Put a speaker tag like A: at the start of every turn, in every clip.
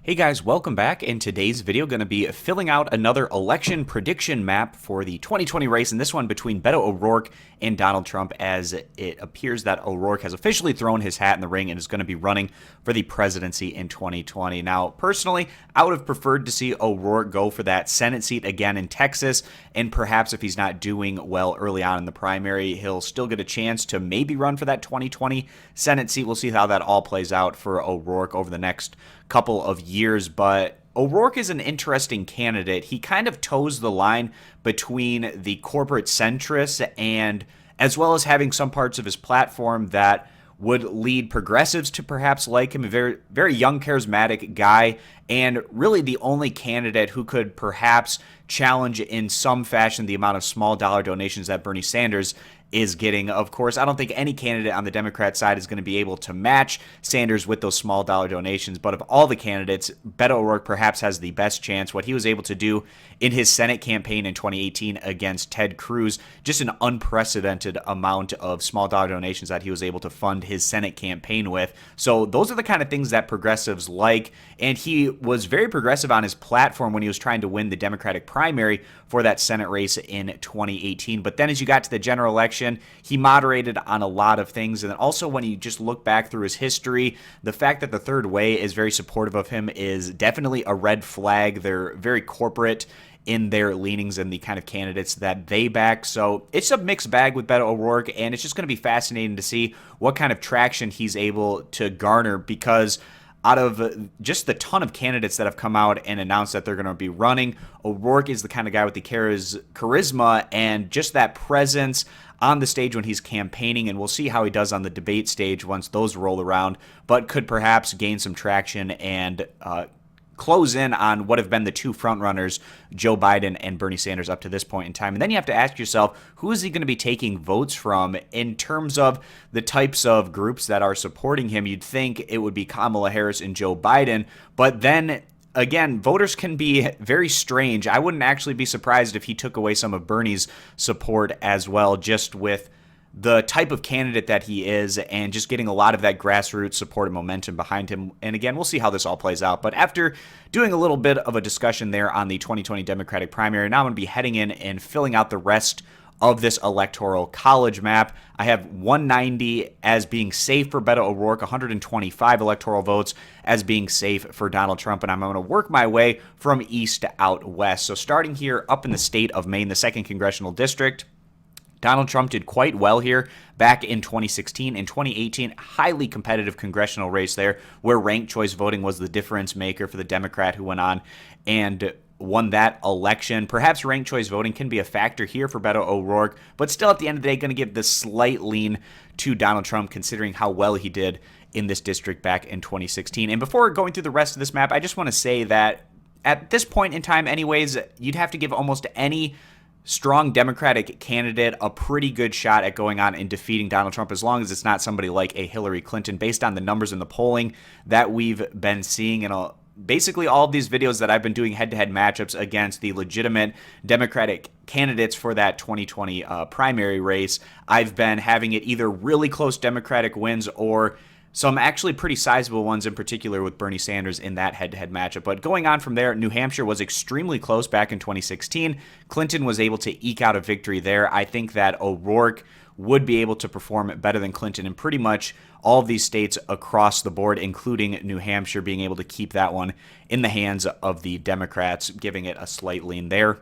A: Hey guys, welcome back. In today's video, going to be filling out another election prediction map for the 2020 race, and this one between Beto O'Rourke and Donald Trump, as it appears that O'Rourke has officially thrown his hat in the ring and is going to be running for the presidency in 2020. Now, personally, I would have preferred to see O'Rourke go for that Senate seat again in Texas, and perhaps if he's not doing well early on in the primary, he'll still get a chance to maybe run for that 2020 Senate seat. We'll see how that all plays out for O'Rourke over the next couple of years, but O'Rourke is an interesting candidate. He kind of toes the line between the corporate centrists and as well as having some parts of his platform that would lead progressives to perhaps like him, a very, very young, charismatic guy, and really the only candidate who could perhaps challenge in some fashion the amount of small dollar donations that Bernie Sanders is getting. Of course, I don't think any candidate on the Democrat side is going to be able to match Sanders with those small dollar donations, but of all the candidates, Beto O'Rourke perhaps has the best chance. What he was able to do in his Senate campaign in 2018 against Ted Cruz, just an unprecedented amount of small dollar donations that he was able to fund his Senate campaign with. So those are the kind of things that progressives like, and he was very progressive on his platform when he was trying to win the Democratic primary for that Senate race in 2018. But then as you got to the general election, he moderated on a lot of things. And then also when you just look back through his history, the fact that the Third Way is very supportive of him is definitely a red flag. They're very corporate in their leanings and the kind of candidates that they back. So it's a mixed bag with Beto O'Rourke, and it's just going to be fascinating to see what kind of traction he's able to garner, because out of just the ton of candidates that have come out and announced that they're going to be running, O'Rourke is the kind of guy with the charisma and just that presence on the stage when he's campaigning, and we'll see how he does on the debate stage once those roll around, but could perhaps gain some traction and close in on what have been the two frontrunners, Joe Biden and Bernie Sanders, up to this point in time. And then you have to ask yourself, who is he going to be taking votes from in terms of the types of groups that are supporting him? You'd think it would be Kamala Harris and Joe Biden, but then again, voters can be very strange. I wouldn't actually be surprised if he took away some of Bernie's support as well, just with the type of candidate that he is and just getting a lot of that grassroots support and momentum behind him. And again, we'll see how this all plays out. But after doing a little bit of a discussion there on the 2020 Democratic primary, now I'm going to be heading in and filling out the rest of this electoral college map. I have 190 as being safe for Beto O'Rourke, 125 electoral votes as being safe for Donald Trump, and I'm going to work my way from east to out west. So starting here up in the state of Maine, the 2nd Congressional District, Donald Trump did quite well here back in 2016. In 2018, highly competitive congressional race there where ranked choice voting was the difference maker for the Democrat who went on and won that election. Perhaps ranked choice voting can be a factor here for Beto O'Rourke, but still at the end of the day, going to give the slight lean to Donald Trump considering how well he did in this district back in 2016. And before going through the rest of this map, I just want to say that at this point in time anyways, you'd have to give almost any strong Democratic candidate a pretty good shot at going on and defeating Donald Trump, as long as it's not somebody like a Hillary Clinton, based on the numbers in the polling that we've been seeing in basically all of these videos that I've been doing head-to-head matchups against the legitimate Democratic candidates for that 2020 primary race. I've been having it either really close Democratic wins or some actually pretty sizable ones, in particular with Bernie Sanders in that head-to-head matchup. But going on from there, New Hampshire was extremely close back in 2016. Clinton was able to eke out a victory there. I think that O'Rourke would be able to perform better than Clinton in pretty much all of these states across the board, including New Hampshire, being able to keep that one in the hands of the Democrats, giving it a slight lean there.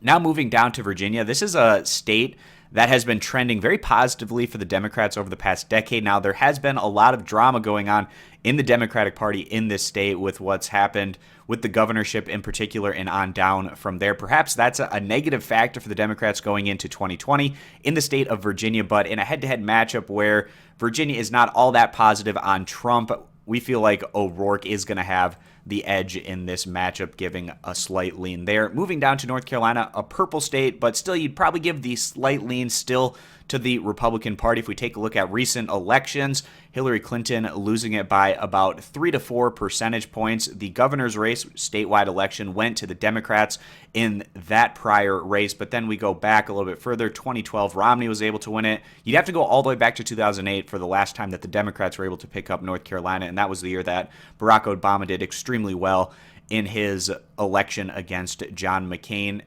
A: Now moving down to Virginia, this is a state that has been trending very positively for the Democrats over the past decade. Now, there has been a lot of drama going on in the Democratic Party in this state with what's happened with the governorship in particular and on down from there. Perhaps that's a negative factor for the Democrats going into 2020 in the state of Virginia, but in a head-to-head matchup where Virginia is not all that positive on Trump, we feel like O'Rourke is going to have the edge in this matchup, giving a slight lean there. Moving down to North Carolina, a purple state, but still you'd probably give the slight lean still to the Republican Party. If we take a look at recent elections, Hillary Clinton losing it by about 3 to 4 percentage points. The governor's race, statewide election, went to the Democrats in that prior race, but then we go back a little bit further. 2012, Romney was able to win it. You'd have to go all the way back to 2008 for the last time that the Democrats were able to pick up North Carolina, and that was the year that Barack Obama did extremely well in his election against John McCain.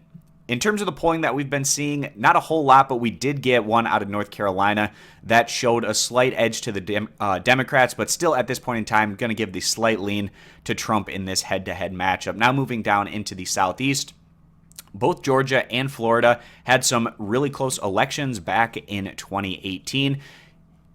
A: In terms of the polling that we've been seeing, not a whole lot, but we did get one out of North Carolina that showed a slight edge to the Democrats, but still at this point in time, going to give the slight lean to Trump in this head-to-head matchup. Now moving down into the Southeast, both Georgia and Florida had some really close elections back in 2018.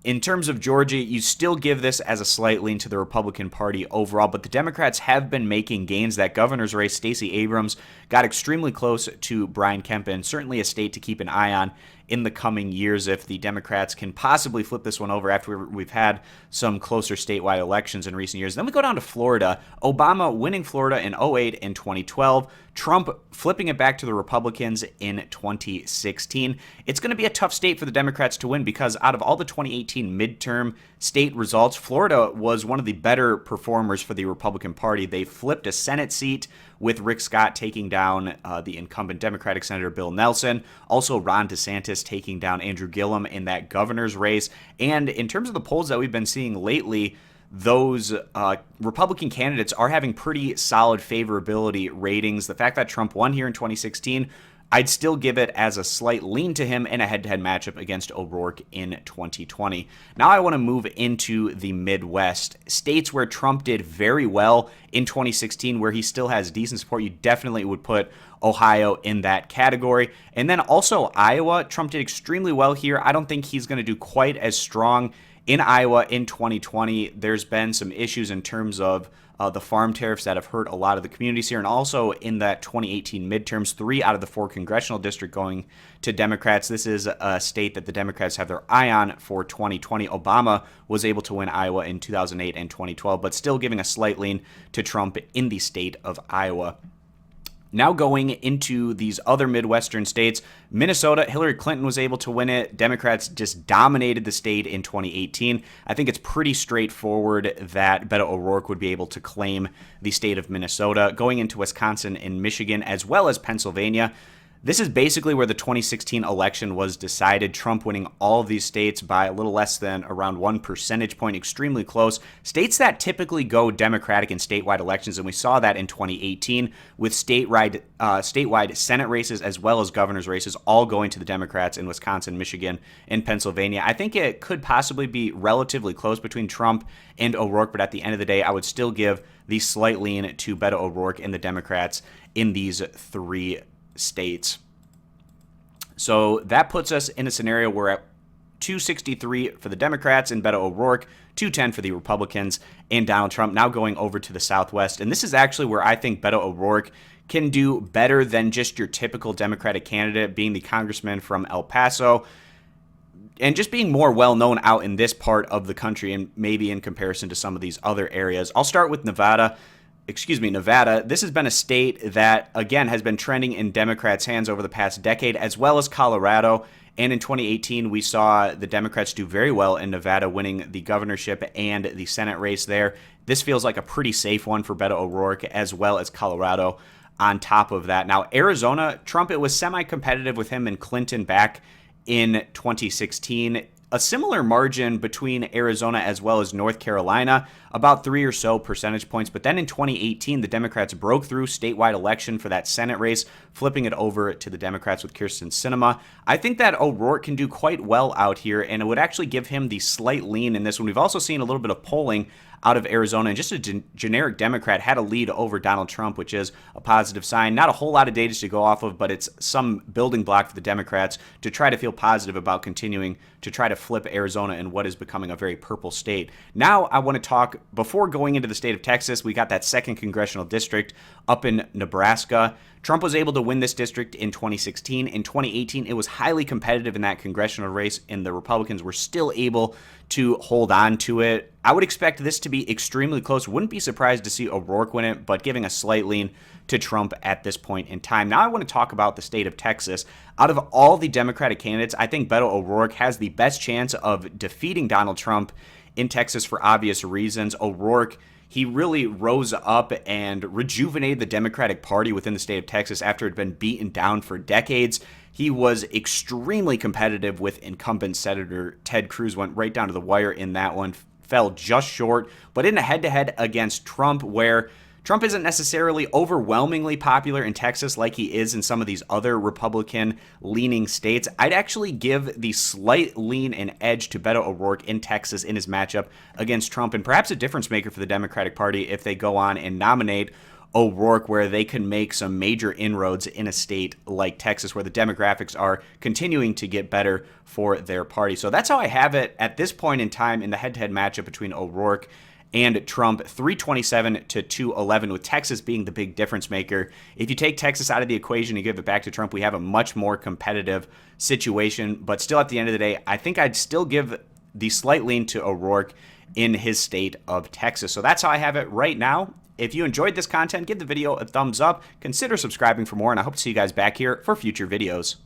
A: In terms of Georgia, you still give this as a slight lean to the Republican Party overall, but the Democrats have been making gains. That governor's race, Stacey Abrams, got extremely close to Brian Kemp, and certainly a state to keep an eye on in the coming years if the Democrats can possibly flip this one over after we've had some closer statewide elections in recent years. Then we go down to Florida. Obama winning Florida in 2008 and 2012. Trump flipping it back to the Republicans in 2016. It's going to be a tough state for the Democrats to win because out of all the 2018 midterm state results, Florida was one of the better performers for the Republican Party. They flipped a Senate seat with Rick Scott taking down the incumbent Democratic Senator Bill Nelson. Also, Ron DeSantis taking down Andrew Gillum in that governor's race. And in terms of the polls that we've been seeing lately, those Republican candidates are having pretty solid favorability ratings. The fact that Trump won here in 2016, I'd still give it as a slight lean to him in a head-to-head matchup against O'Rourke in 2020. Now I want to move into the Midwest, states where Trump did very well in 2016, where he still has decent support. You definitely would put Ohio in that category. And then also Iowa, Trump did extremely well here. I don't think he's going to do quite as strong in Iowa in 2020. There's been some issues in terms of the farm tariffs that have hurt a lot of the communities here. And also in that 2018 midterms, 3 out of the 4 congressional districts going to Democrats. This is a state that the Democrats have their eye on for 2020. Obama was able to win Iowa in 2008 and 2012, but still giving a slight lean to Trump in the state of Iowa. Now going into these other Midwestern states, Minnesota, Hillary Clinton was able to win it. Democrats just dominated the state in 2018. I think it's pretty straightforward that Beto O'Rourke would be able to claim the state of Minnesota. Going into Wisconsin and Michigan, as well as Pennsylvania, this is basically where the 2016 election was decided. Trump winning all of these states by a little less than around 1 percentage point, extremely close. States that typically go Democratic in statewide elections, and we saw that in 2018 with statewide Senate races as well as governor's races all going to the Democrats in Wisconsin, Michigan, and Pennsylvania. I think it could possibly be relatively close between Trump and O'Rourke, but at the end of the day, I would still give the slight lean to Beto O'Rourke and the Democrats in these 3 states. So that puts us in a scenario where at 263 for the Democrats and Beto O'Rourke, 210 for the Republicans and Donald Trump. Now going over to the Southwest, and this is actually where I think Beto O'Rourke can do better than just your typical Democratic candidate, being the congressman from El Paso and just being more well-known out in this part of the country and maybe in comparison to some of these other areas. I'll start with Nevada. This has been a state that, again, has been trending in Democrats' hands over the past decade, as well as Colorado. And in 2018, we saw the Democrats do very well in Nevada, winning the governorship and the Senate race there. This feels like a pretty safe one for Beto O'Rourke, as well as Colorado on top of that. Now, Arizona, Trump, it was semi-competitive with him and Clinton back in 2016. A similar margin between Arizona as well as North Carolina, about 3 or so percentage points. But then in 2018, the Democrats broke through statewide election for that Senate race, flipping it over to the Democrats with Kyrsten Sinema. I think that O'Rourke can do quite well out here, and it would actually give him the slight lean in this one. We've also seen a little bit of polling out of Arizona, and just a generic Democrat had a lead over Donald Trump, which is a positive sign. Not a whole lot of data to go off of, but it's some building block for the Democrats to try to feel positive about continuing to try to flip Arizona in what is becoming a very purple state. Now I want to talk, before going into the state of Texas, we got that 2nd congressional district up in Nebraska. Trump was able to win this district in 2016. In 2018, it was highly competitive in that congressional race, and the Republicans were still able to hold on to it. I would expect this to be extremely close. Wouldn't be surprised to see O'Rourke win it, but giving a slight lean to Trump at this point in time. Now I want to talk about the state of Texas. Out of all the Democratic candidates, I think Beto O'Rourke has the best chance of defeating Donald Trump in Texas for obvious reasons. O'Rourke, he really rose up and rejuvenated the Democratic Party within the state of Texas after it had been beaten down for decades. He was extremely competitive with incumbent Senator Ted Cruz, went right down to the wire in that one, fell just short. But in a head-to-head against Trump, where Trump isn't necessarily overwhelmingly popular in Texas like he is in some of these other Republican-leaning states, I'd actually give the slight lean and edge to Beto O'Rourke in Texas in his matchup against Trump, and perhaps a difference maker for the Democratic Party if they go on and nominate O'Rourke, where they can make some major inroads in a state like Texas, where the demographics are continuing to get better for their party. So that's how I have it at this point in time in the head-to-head matchup between O'Rourke and Trump, 327 to 211, with Texas being the big difference maker. If you take Texas out of the equation and give it back to Trump, we have a much more competitive situation. But still, at the end of the day, I think I'd still give the slight lean to O'Rourke in his state of Texas. So that's how I have it right now. If you enjoyed this content, give the video a thumbs up, consider subscribing for more, and I hope to see you guys back here for future videos.